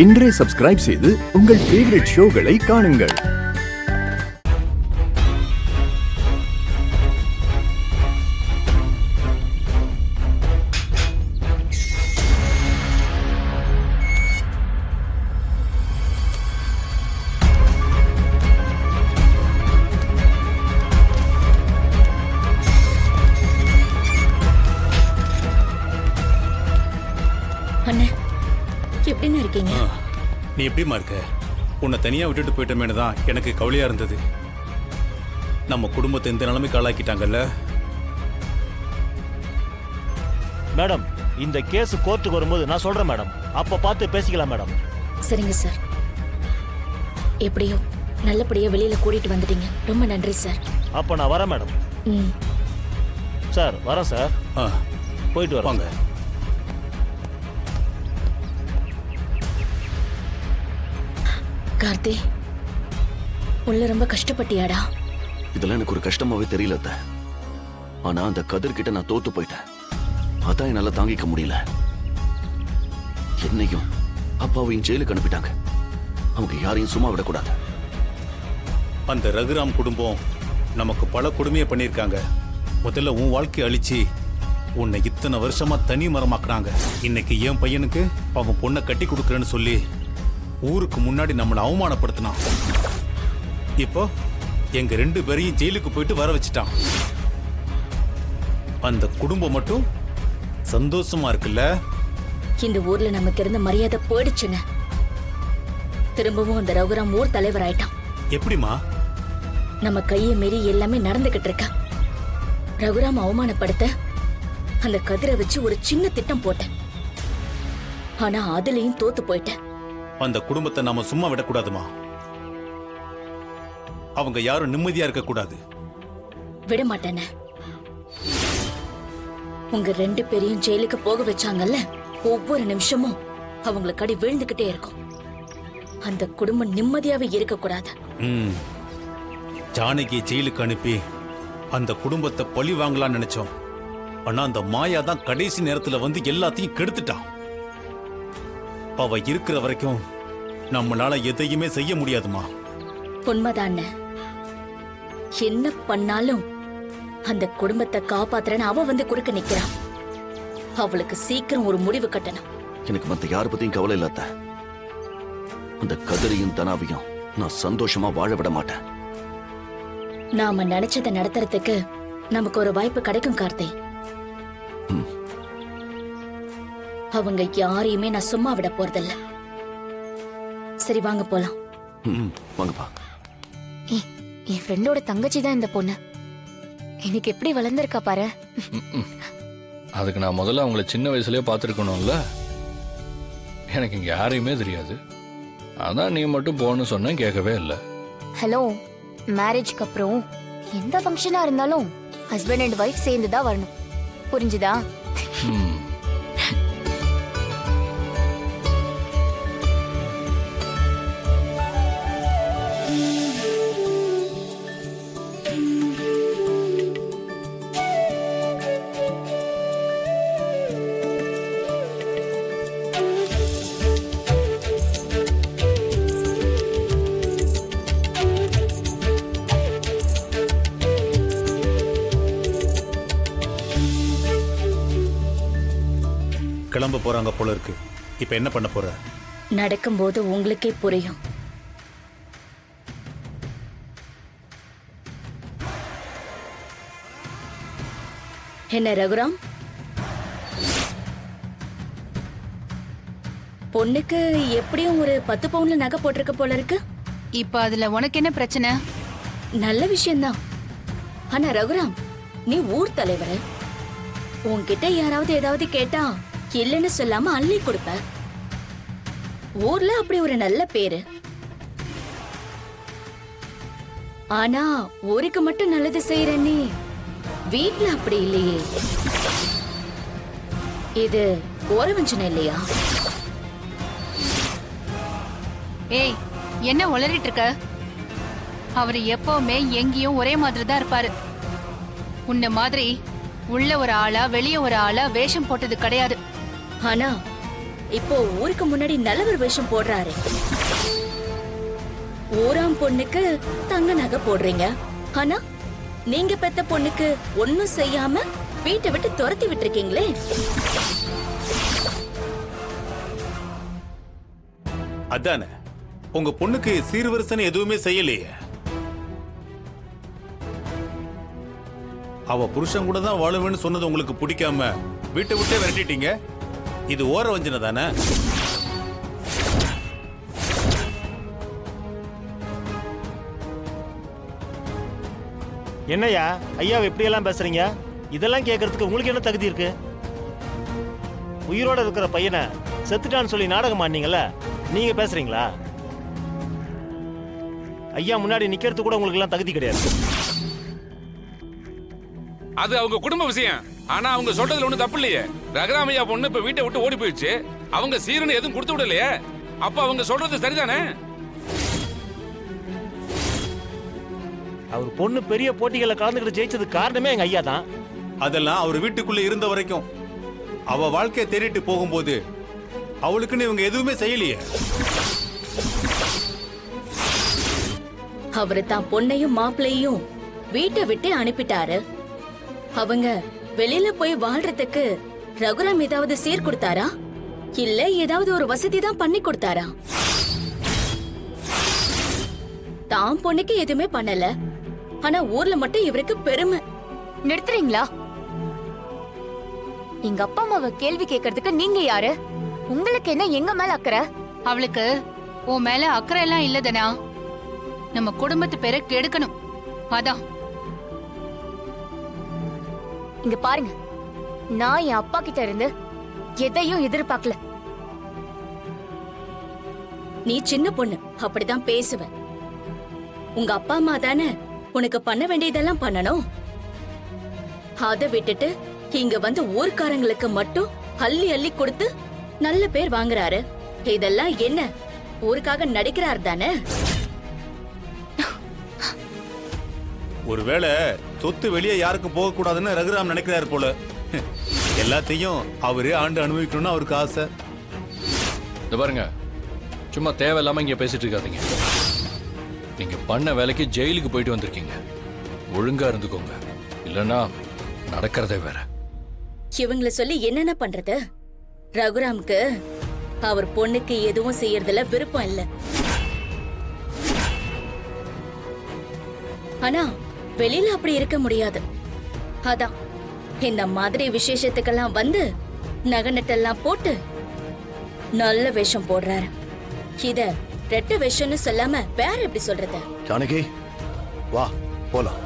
இன்றே சப்ஸ்கிரைப் செய்து உங்கள் ஃபேவரட் ஷோகளை காணுங்கள். அண்ணே, எப்படின்னு இருக்கீங்க? நீ எப்படிமா இருக்க? உன்னை தனியா விட்டுட்டு போயிட்டமேனு தான் எனக்கு கவலையா இருந்தது. நம்ம குடும்பத்தை இந்த நிலைமைக்கு ஆளாக்கிட்டாங்கல்ல. மேடம், இந்த கேஸ் கோர்ட்டுக்கு வரும்போது நான் சொல்றேன் மேடம், அப்ப பார்த்து பேசிக்கலாம் மேடம். சரிங்க சார், எப்படியோ நல்லபடியா வெளியில கூட்டிட்டு வந்துட்டீங்க. ரொம்ப நன்றி சார். அப்ப நான் வரேன் மேடம். சார் வரேன் சார். போயிட்டு வரேன். கார்த்தி, உள்ள ரொம்ப கஷ்டப்பட்டியாடா? இதெல்லாம் எனக்கு ஒரு கஷ்டமாவே தெரியல. ஆனா அந்த கதிர்கிட்ட நான் தோத்து போயிட்டேன். அதான் என்னால தாங்கிக்க முடியல. என்னையும் அப்பாவையும் ஜெயிலுக்கு அனுப்பிட்டாங்க. அவங்க யாரையும் சும்மா விடக்கூடாது. அந்த ரகுராம் குடும்பம் நமக்கு பல கொடுமையை பண்ணியிருக்காங்க. முதல்ல உன் வாழ்க்கையை அழிச்சு உன்னை இத்தனை வருஷமா தனி மரமாக்குனாங்க. இன்னைக்கு என் பையனுக்கு அவன் பொண்ணை கட்டி கொடுக்குறேன்னு சொல்லி ஊருக்கு முன்னாடி நம்மளை அவமானப்படுத்தினான். இப்போ எங்க 2 பேரையும் ஜெயிலுக்கு போயிட்டு வர வச்சுட்டான். அந்த குடும்பம் மட்டும் சந்தோஷமா இருக்குல்ல? இந்த ஊர்ல நமக்கு இருந்த மரியாதை போயிடுச்சுங்க. திரும்பவும் அந்த ரகுராம் ஊர் தலைவர் ஆயிட்டான். எப்படிமா? நம்ம கையை மீறி எல்லாமே நடந்துகிட்டு இருக்க. ரகுராம் அவமானப்படுத்த அந்த கதிரை வச்சு ஒரு சின்ன திட்டம் போட்டேன். ஆனா அதுலயும் தோத்து போயிட்டேன். அந்த குடும்பத்தை நாம சும்மா விடக்கூடாதுமா. அவங்க யாரும் நிம்மதியா இருக்க கூடாது. விட மாட்டேன. உங்க 2 பேரையும் ஜெயிலுக்கு போக வச்சாங்கல்ல, ஒவ்வொரு நிமிஷமும் அவங்களுக்கு அடி விழுந்துகிட்டே இருக்கும். அந்த குடும்பம் நிம்மதியாவே இருக்க கூடாது. ஜானகியை ஜெயிலுக்கு அனுப்பி அந்த குடும்பத்தை பழி வாங்கலாம்னு நினைச்சோம். ஆனா அந்த மாயா தான் கடைசி நேரத்துல வந்து எல்லாத்தையும் கெடுத்துட்டான். அவ இருக்கிற வரைக்கும் நம்மளால எதையுமே செய்ய முடியாதுமா. உண்மைதான். என்ன பண்ணாலும் அந்த குடும்பத்தை காப்பாத்துறேன்னு அவ வந்து குறுக்க நிக்கிறான். அவளுக்கு சீக்கிரம் ஒரு முடிவு கட்டணும். எனக்கு மத்த யார பத்தியும் கவலை இல்லாத. அந்த கதிரையும் தனாவையும் நான் சந்தோஷமா வாழ விட மாட்டேன். நாம நினைச்சதை நடத்துறதுக்கு நமக்கு ஒரு வாய்ப்பு கிடைக்கும் கார்த்தி. அவங்க யாரையுமே நான் சும்மா விட போறதில்ல. சரி வாங்க போலாம். வாங்கப்பா. என் ஃப்ரெண்டோட தங்கச்சி தான் இந்த பொண்ணு. எனக்கு எப்படி வளர்ந்துருக்கா பாரு. அதுக்கு நான் முதல்ல அவங்கள சின்ன வயசுலயே பார்த்துருக்கணும்ல. எனக்கு இங்க யாரையுமே தெரியாது. அதான் நீ மட்டும் போன்னு சொன்னேன், கேட்கவே இல்லை. ஹலோ, மேரேஜ்க்கு அப்புறம் எந்த ஃபங்க்ஷனா இருந்தாலும் ஹஸ்பண்ட் அண்ட் ஒய்ஃப் சேர்ந்து தான் வரணும். புரிஞ்சுதா? கிளம்ப போறாங்க போல இருக்கு. இப்ப என்ன பண்ண போற? நடக்கும்போது உங்களுக்கே புரியும். என்ன ரகுராம், பொண்ணுக்கு எப்படியும் ஒரு 10 பவுன்ல நகை போட்டிருக்க போல இருக்கு. இப்ப அதுல உனக்கு என்ன பிரச்சனை? நல்ல விஷயம்தான். ஆனா ரகுராம், நீ ஊர் தலைவர். உன்கிட்ட யாராவது ஏதாவது கேட்டா இல்லன்னு சொல்லாம அள்ளி கொடுப்ப. ஊர்ல அப்படி ஒரு நல்ல பேரு. ஆனா ஊருக்கு மட்டும் நல்லது செய்யற நீ வீட்ல அப்படி இல்லையே. இது ஓரவஞ்சனை இல்லையா? ஏய், என்ன உளறிட்டு இருக்க? அவரு எப்பவுமே எங்கேயும் ஒரே மாதிரி தான் இருப்பாரு. உன்ன மாதிரி உள்ள ஒரு ஆளா வெளிய ஒரு ஆளா வேஷம் போட்டது கிடையாது. ஆனா இப்போ ஊருக்கு முன்னாடி நல்லவர் வேஷம் போடுறாரு. ஊராம் பொண்ணுக்கு தங்க நகை போடுறீங்க. ஆனா நீங்க பெத்த பொண்ணுக்கு ஒண்ணும் செய்யாம வீட்டை விட்டு துரத்தி விட்டுருக்கீங்களே. அதானே உங்க பொண்ணுக்கு சீர்வரிசனை எதுவுமே செய்யலையே. அவ புருஷன் கூட தான் வாழுவேன்னு சொன்னது உங்களுக்கு பிடிக்காம வீட்டை விட்டே விரட்டிட்டீங்க. இது ஓர வஞ்சனை தானே? என்னய்யா ஐயாவை எப்படியெல்லாம் பேசுறீங்க? இதெல்லாம் கேட்கறதுக்கு உங்களுக்கு என்ன தகுதி இருக்கு? உயிரோட இருக்கிற பையனை செத்துட்டான்னு சொல்லி நாடகம் ஆனீங்கல்ல, நீங்க பேசுறீங்களா? ஐயா முன்னாடி நிக்கிறதுக்கு கூட உங்களுக்கு எல்லாம் தகுதி கிடையாது. அது அவங்க குடும்ப விஷயம். ஆனா அவங்க சொல்றதுல ஒண்ணு தப்பு இல்லையே. ரகுராமையா பொண்ணு இப்ப வீட்டை விட்டு ஓடி போயிடுச்சு. அவங்க சீரனை எதுவும் கொடுத்து விடலையே. அப்ப அவங்க சொல்றது சரிதானே? அவர் பொண்ணு பெரிய போட்டிகளை கலந்துக்கிட்டு ஜெயிச்சது காரணமே எங்க ஐயா தான். அதெல்லாம் அவர் வீட்டுக்குள்ள இருந்த வரைக்கும். அவ வாழ்க்கையை தேடிட்டு போகும்போது அவளுக்குன்னு இவங்க எதுவுமே செய்யலையே. அவரு தான் பொண்ணையும் மாப்பிள்ளையும் வீட்டை விட்டு அனுப்பிட்டாரு. அவங்க வெளியில போய் வாழ்றதுக்கு ரகுராம் ஏதாவது சீர் கொடுத்தாரா, இல்ல ஏதாவது ஒரு வசதி தான் பண்ணி கொடுத்தாரா? தான் பொண்ணுக்கு எதுவுமே பண்ணல. ஆனா ஊர்ல மட்டும் இவருக்கு பெருமை. நிறுத்துறீங்களா? எங்க அப்பா அம்மாவை கேள்வி கேட்கறதுக்கு நீங்க யாரு? உங்களுக்கு என்ன எங்க மேல அக்கறை? அவளுக்கு உன் மேல அக்கறை எல்லாம் இல்லதனா. நம்ம குடும்பத்து பேரை கெடுக்கணும், அதான். இங்க பாருங்க, நான் என் அப்பா கிட்ட இருந்து எதையும் எதிர்பார்க்கல. நீ சின்ன பொண்ணு, அப்படிதான் பேசுவ. உங்க அப்பா அம்மா தானே உனக்கு பண்ண வேண்டியதெல்லாம் பண்ணணும். அத விட்டுட்டு இங்க வந்து ஊர்க்காரங்களுக்கு மட்டும் அள்ளி அள்ளி கொடுத்து நல்ல பேர் வாங்குறாரு. இதெல்லாம் என்ன, ஊருக்காக நடிக்கிறார் தானே? ஒருவேளை சொத்து வெளியே யாருக்கும் போக கூடாதுன்னு ரகுராம் நினைக்கிறாரு போல. எல்லாத்தையும் அவரே ஆண்டு அனுபவிக்கணும்னு அவருக்கு ஆசை. இந்த பாருங்க, சும்மா தேவையில்லாம இங்க பேசிட்டு இருக்காதீங்க. நீங்க பண்ண வேலைக்கு ஜெயிலுக்கு போயிட்டு வந்திருக்கீங்க. ஒழுங்கா இருந்துக்கோங்க, இல்லைன்னா நடக்கிறதே வேற. இவங்கள சொல்லி என்னென்ன பண்றது? ரகுராம்க்கு அவர் பொண்ணுக்கு எதுவும் செய்யறதுல விருப்பம் இல்ல. ஆனா வெளியில அப்படி இருக்க முடியாது. அதான் இந்த மாதிரி விசேஷத்துக்கெல்லாம் வந்து நகை நட்டெல்லாம் போட்டு நல்ல வேஷம் போடுறாரு. இத ரெட்ட வேஷம்னு சொல்லாம வேற எப்படி சொல்றது? ஜானகி, வா போலாம்.